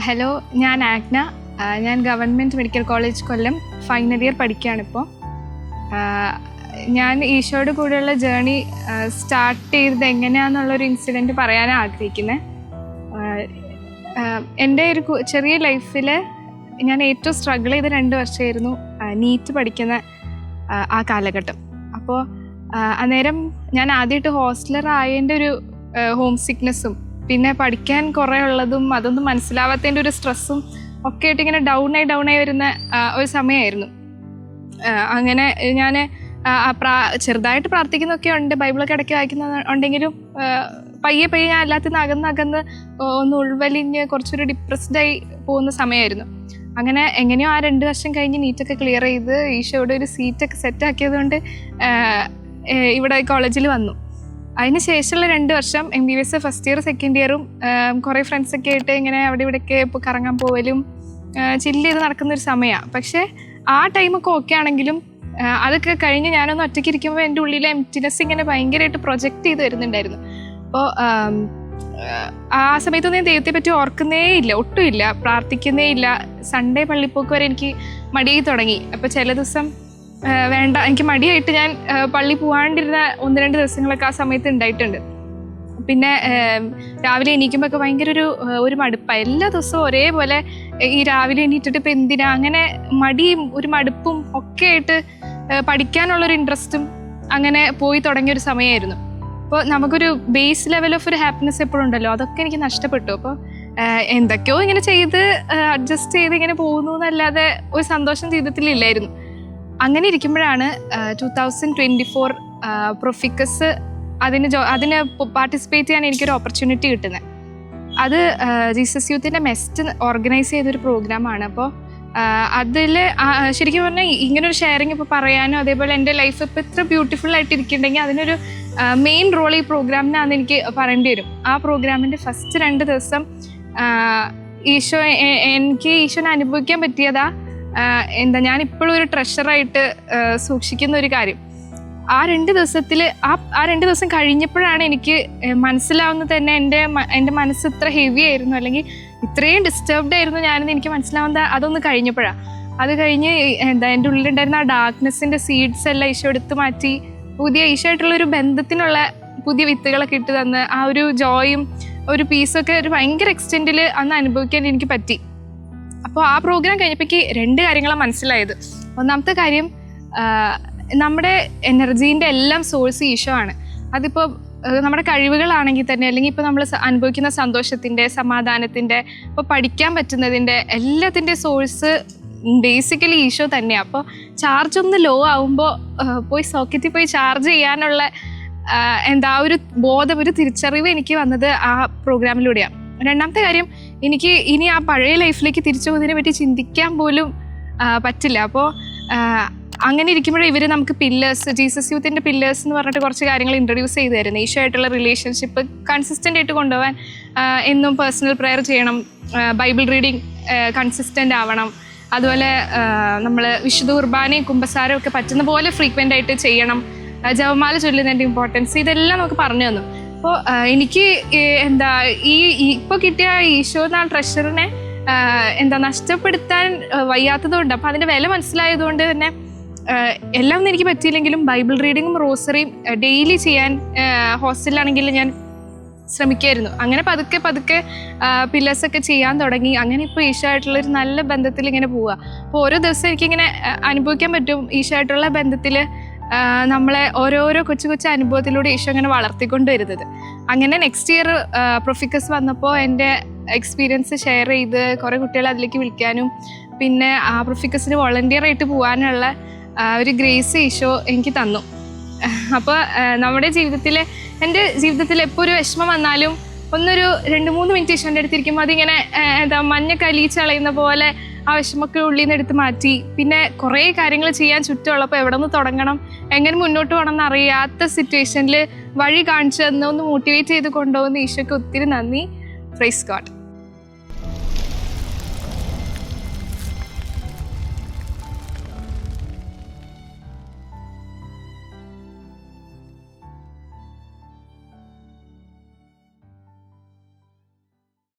Hello, ഞാൻ ആഗ്ന. ഞാൻ government medical college കൊല്ലം final year പഠിക്കുകയാണിപ്പോൾ. ഞാൻ ഈശോയുടെ കൂടെയുള്ള ജേണി സ്റ്റാർട്ട് ചെയ്തത് എങ്ങനെയാണെന്നുള്ളൊരു ഇൻസിഡൻറ്റ് പറയാനാണ് ആഗ്രഹിക്കുന്നത്. എൻ്റെ ഒരു ചെറിയ ലൈഫിൽ ഞാൻ ഏറ്റവും സ്ട്രഗിൾ ചെയ്ത 2 വർഷമായിരുന്നു നീറ്റ് പഠിക്കുന്ന ആ കാലഘട്ടം. അപ്പോൾ അന്നേരം ഞാൻ ആദ്യമായിട്ട് ഹോസ്റ്റലർ ആയതിൻ്റെ ഒരു ഹോം സിക്നെസ്സും പിന്നെ പഠിക്കാൻ കുറേ ഉള്ളതും അതൊന്നും മനസ്സിലാവാത്തതിൻ്റെ ഒരു സ്ട്രെസ്സും ഒക്കെ ആയിട്ട് ഇങ്ങനെ ഡൗണായി വരുന്ന ഒരു സമയമായിരുന്നു. അങ്ങനെ ഞാൻ ചെറുതായിട്ട് പ്രാർത്ഥിക്കുന്നൊക്കെ ഉണ്ട്, ബൈബിളൊക്കെ ഇടയ്ക്ക് വായിക്കുന്നുണ്ടെങ്കിലും പയ്യെ ഞാൻ എല്ലാത്തിനും അകന്ന് ഒന്ന് ഉൾവലിഞ്ഞ് കുറച്ചൊരു ഡിപ്രസ്ഡായി പോകുന്ന സമയമായിരുന്നു. അങ്ങനെ എങ്ങനെയോ ആ 2 വർഷം കഴിഞ്ഞ് നീറ്റൊക്കെ ക്ലിയർ ചെയ്ത് ഈശോയുടെ ഒരു സീറ്റൊക്കെ സെറ്റാക്കിയത് കൊണ്ട് ഇവിടെ കോളേജിൽ വന്നു. അതിന് ശേഷമുള്ള 2 വർഷം MBBS ഫസ്റ്റ് ഇയർ സെക്കൻഡ് ഇയറും കുറേ ഫ്രണ്ട്സൊക്കെ ആയിട്ട് ഇങ്ങനെ അവിടെ ഇവിടെയൊക്കെ ഇപ്പോൾ കറങ്ങാൻ പോവലും ചില്ല് ചെയ്ത് നടക്കുന്നൊരു സമയമാണ്. പക്ഷേ ആ ടൈമൊക്കെ ഓക്കെ ആണെങ്കിലും അതൊക്കെ കഴിഞ്ഞ് ഞാനൊന്ന് ഒറ്റയ്ക്ക് ഇരിക്കുമ്പോൾ എൻ്റെ ഉള്ളിലെ എംപ്റ്റിനെസ് ഇങ്ങനെ ഭയങ്കരമായിട്ട് പ്രൊജക്റ്റ് ചെയ്ത് വരുന്നുണ്ടായിരുന്നു. അപ്പോൾ ആ സമയത്തൊന്നും ഞാൻ ദൈവത്തെ പറ്റി ഓർക്കുന്നേ ഇല്ല, ഒട്ടുമില്ല, പ്രാർത്ഥിക്കുന്നേ ഇല്ല. സൺഡേ പള്ളിപ്പോക്ക് വരെ എനിക്ക് മടിയായി തുടങ്ങി. അപ്പോൾ ചില ദിവസം വേണ്ട, എനിക്ക് മടിയായിട്ട് ഞാൻ പള്ളി പോകാണ്ടിരുന്ന 1-2 ദിവസങ്ങളൊക്കെ ആ സമയത്ത് ഉണ്ടായിട്ടുണ്ട്. പിന്നെ രാവിലെ എണീക്കുമ്പോഴൊക്കെ ഭയങ്കര ഒരു മടുപ്പാണ്. എല്ലാ ദിവസവും ഒരേപോലെ ഈ രാവിലെ എണീറ്റിട്ട് ഇപ്പം എന്തിനാ, അങ്ങനെ മടിയും ഒരു മടുപ്പും ഒക്കെ ആയിട്ട് പഠിക്കാനുള്ളൊരു ഇൻട്രസ്റ്റും അങ്ങനെ പോയി തുടങ്ങിയൊരു സമയമായിരുന്നു. അപ്പോൾ നമുക്കൊരു ബേസ് ലെവൽ ഓഫ് ഒരു ഹാപ്പിനെസ് എപ്പോഴും ഉണ്ടല്ലോ, അതൊക്കെ എനിക്ക് നഷ്ടപ്പെട്ടു. അപ്പോൾ എന്തൊക്കെയോ ഇങ്ങനെ ചെയ്ത് അഡ്ജസ്റ്റ് ചെയ്ത് ഇങ്ങനെ പോകുന്നു എന്നല്ലാതെ ഒരു സന്തോഷം ജീവിതത്തിലില്ലായിരുന്നു. അങ്ങനെ ഇരിക്കുമ്പോഴാണ് 2024 പ്രൊഫിക്കസ് അതിന് പാർട്ടിസിപ്പേറ്റ് ചെയ്യാൻ എനിക്കൊരു ഓപ്പർച്യൂണിറ്റി കിട്ടുന്നത്. അത് ജീസസ് യൂത്തിൻ്റെ മെസ്റ്റ് ഓർഗനൈസ് ചെയ്തൊരു പ്രോഗ്രാമാണ്. അപ്പോൾ അതിൽ ശരിക്കും പറഞ്ഞാൽ ഇങ്ങനൊരു ഷെയറിങ് ഇപ്പോൾ പറയാനും അതേപോലെ എൻ്റെ ലൈഫ് ഇപ്പോൾ ഇത്ര ബ്യൂട്ടിഫുൾ ആയിട്ട് ഇരിക്കുന്നുണ്ടെങ്കിൽ അതിനൊരു മെയിൻ റോൾ ഈ പ്രോഗ്രാമിനാണെന്ന് എനിക്ക് പറയേണ്ടി വരും. ആ പ്രോഗ്രാമിൻ്റെ ഫസ്റ്റ് 2 ദിവസം എനിക്ക് ഈശോനെ അനുഭവിക്കാൻ പറ്റിയതാ ഞാൻ ഇപ്പോഴും ഒരു ട്രഷറായിട്ട് സൂക്ഷിക്കുന്ന ഒരു കാര്യം. ആ 2 ദിവസത്തിൽ ആ 2 ദിവസം കഴിഞ്ഞപ്പോഴാണ് എനിക്ക് മനസ്സിലാവുന്നത് തന്നെ എൻ്റെ മനസ്സ് ഇത്ര ഹെവി ആയിരുന്നു, അല്ലെങ്കിൽ ഇത്രയും ഡിസ്റ്റർബ്ഡ് ആയിരുന്നു ഞാനെന്ന് എനിക്ക് മനസ്സിലാവുന്നത് അതൊന്ന് കഴിഞ്ഞപ്പോഴാണ്. അത് കഴിഞ്ഞ് എൻ്റെ ഉള്ളിലുണ്ടായിരുന്ന ആ ഡാർക്ക്നെസ്സിൻ്റെ സീഡ്സ് എല്ലാം ഈശോ എടുത്ത് മാറ്റി പുതിയ ഈശോയായിട്ടുള്ളൊരു ബന്ധത്തിനുള്ള പുതിയ വിത്തുകളൊക്കെ ഇട്ട് തന്ന് ആ ഒരു ജോയും ഒരു പീസൊക്കെ ഒരു ഭയങ്കര എക്സ്റ്റെൻഡിൽ അന്ന് അനുഭവിക്കാൻ എനിക്ക് പറ്റി. അപ്പോൾ ആ പ്രോഗ്രാം കഴിഞ്ഞപ്പോഴേക്ക് 2 കാര്യങ്ങളാണ് മനസ്സിലായത്. ഒന്നാമത്തെ കാര്യം, നമ്മുടെ എനർജീൻ്റെ എല്ലാം സോഴ്സ് ഈശോ ആണ്. അതിപ്പോൾ നമ്മുടെ കഴിവുകളാണെങ്കിൽ തന്നെ, അല്ലെങ്കിൽ ഇപ്പോൾ നമ്മൾ അനുഭവിക്കുന്ന സന്തോഷത്തിൻ്റെ, സമാധാനത്തിൻ്റെ, ഇപ്പോൾ പഠിക്കാൻ പറ്റുന്നതിൻ്റെ എല്ലാത്തിൻ്റെ സോഴ്സ് ബേസിക്കലി ഈശോ തന്നെയാണ്. അപ്പോൾ ചാർജ് ഒന്ന് ലോ ആവുമ്പോൾ പോയി സോക്കറ്റിൽ പോയി ചാർജ് ചെയ്യാനുള്ള ഒരു ബോധം, ഒരു തിരിച്ചറിവ് എനിക്ക് വന്നത് ആ പ്രോഗ്രാമിലൂടെയാണ്. രണ്ടാമത്തെ കാര്യം, എനിക്ക് ഇനി ആ പഴയ ലൈഫിലേക്ക് തിരിച്ചു പോകുന്നതിനെ പറ്റി ചിന്തിക്കാൻ പോലും പറ്റില്ല. അപ്പോൾ അങ്ങനെ ഇരിക്കുമ്പോഴേ ഇവർ നമുക്ക് പില്ലേഴ്സ്, ജീസസ് യൂത്തിൻ്റെ പില്ലേഴ്സ് എന്ന് പറഞ്ഞിട്ട് കുറച്ച് കാര്യങ്ങൾ ഇൻട്രൊഡ്യൂസ് ചെയ്ത് തരുന്നത്. ഈശോ ആയിട്ടുള്ള റിലേഷൻഷിപ്പ് കൺസിസ്റ്റൻ്റ് ആയിട്ട് കൊണ്ടുപോകാൻ എന്നും പേഴ്സണൽ പ്രെയർ ചെയ്യണം, ബൈബിൾ റീഡിങ് കൺസിസ്റ്റൻ്റ് ആവണം, അതുപോലെ നമ്മൾ വിശുദ്ധ കുർബാനയും കുമ്പസാരവും ഒക്കെ പറ്റുന്ന പോലെ ഫ്രീക്വൻ്റ് ആയിട്ട് ചെയ്യണം, ജപമാല ചൊല്ലുന്നതിൻ്റെ ഇമ്പോർട്ടൻസ്, ഇതെല്ലാം നമുക്ക് പറഞ്ഞു തന്നു. അപ്പോൾ എനിക്ക് ഇപ്പോൾ കിട്ടിയ ഈശോ എന്ന ട്രഷറിനെ നഷ്ടപ്പെടുത്താൻ വയ്യാത്തതുകൊണ്ട്, അപ്പോൾ അതിൻ്റെ വില മനസ്സിലായതുകൊണ്ട് തന്നെ എല്ലാം ഒന്നും എനിക്ക് പറ്റിയില്ലെങ്കിലും ബൈബിൾ റീഡിങ്ങും റോസറിയും ഡെയിലി ചെയ്യാൻ ഹോസ്റ്റലിലാണെങ്കിൽ ഞാൻ ശ്രമിക്കുമായിരുന്നു. അങ്ങനെ പതുക്കെ പില്ലേഴ്സൊക്കെ ചെയ്യാൻ തുടങ്ങി. അങ്ങനെ ഇപ്പോൾ ഈശോ ആയിട്ടുള്ളൊരു നല്ല ബന്ധത്തിൽ ഇങ്ങനെ പോവുക. അപ്പോൾ ഓരോ ദിവസം എനിക്കിങ്ങനെ അനുഭവിക്കാൻ പറ്റും ഈശോ ആയിട്ടുള്ള ബന്ധത്തിൽ നമ്മളെ ഓരോരോ കൊച്ചു അനുഭവത്തിലൂടെ ഈശോ അങ്ങനെ വളർത്തിക്കൊണ്ട് വരുന്നത്. അങ്ങനെ നെക്സ്റ്റ് ഇയർ പ്രൊഫിക്കസ് വന്നപ്പോൾ എൻ്റെ എക്സ്പീരിയൻസ് ഷെയർ ചെയ്ത് കുറേ കുട്ടികളെ അതിലേക്ക് വിളിക്കാനും പിന്നെ ആ പ്രൊഫിക്കസിന് വോളണ്ടിയർ ആയിട്ട് പോകാനുള്ള ഒരു ഗ്രേസ് ഈശോ എനിക്ക് തന്നു. അപ്പോൾ എൻ്റെ ജീവിതത്തിൽ എപ്പോൾ ഒരു വിഷമം വന്നാലും ഒന്നൊരു 2-3 മിനിറ്റ് ഈശോൻ്റെ അടുത്തിരിക്കുമ്പോൾ അതിങ്ങനെ മഞ്ഞ കലിച്ചളയുന്ന പോലെ ആ വിഷമൊക്കെ ഉള്ളിൽ നിന്ന് എടുത്ത് മാറ്റി. പിന്നെ കുറേ കാര്യങ്ങൾ ചെയ്യാൻ ചുറ്റുമുള്ളപ്പോൾ എവിടെ നിന്ന് തുടങ്ങണം, എങ്ങനെ മുന്നോട്ട് പോകണം എന്നറിയാത്ത സിറ്റുവേഷനിൽ വഴി കാണിച്ചു തന്ന് ഒന്ന് മോട്ടിവേറ്റ് ചെയ്ത് കൊണ്ടുപോകുന്ന ഈശോയ്ക്ക് ഒത്തിരി നന്ദി. Praise God.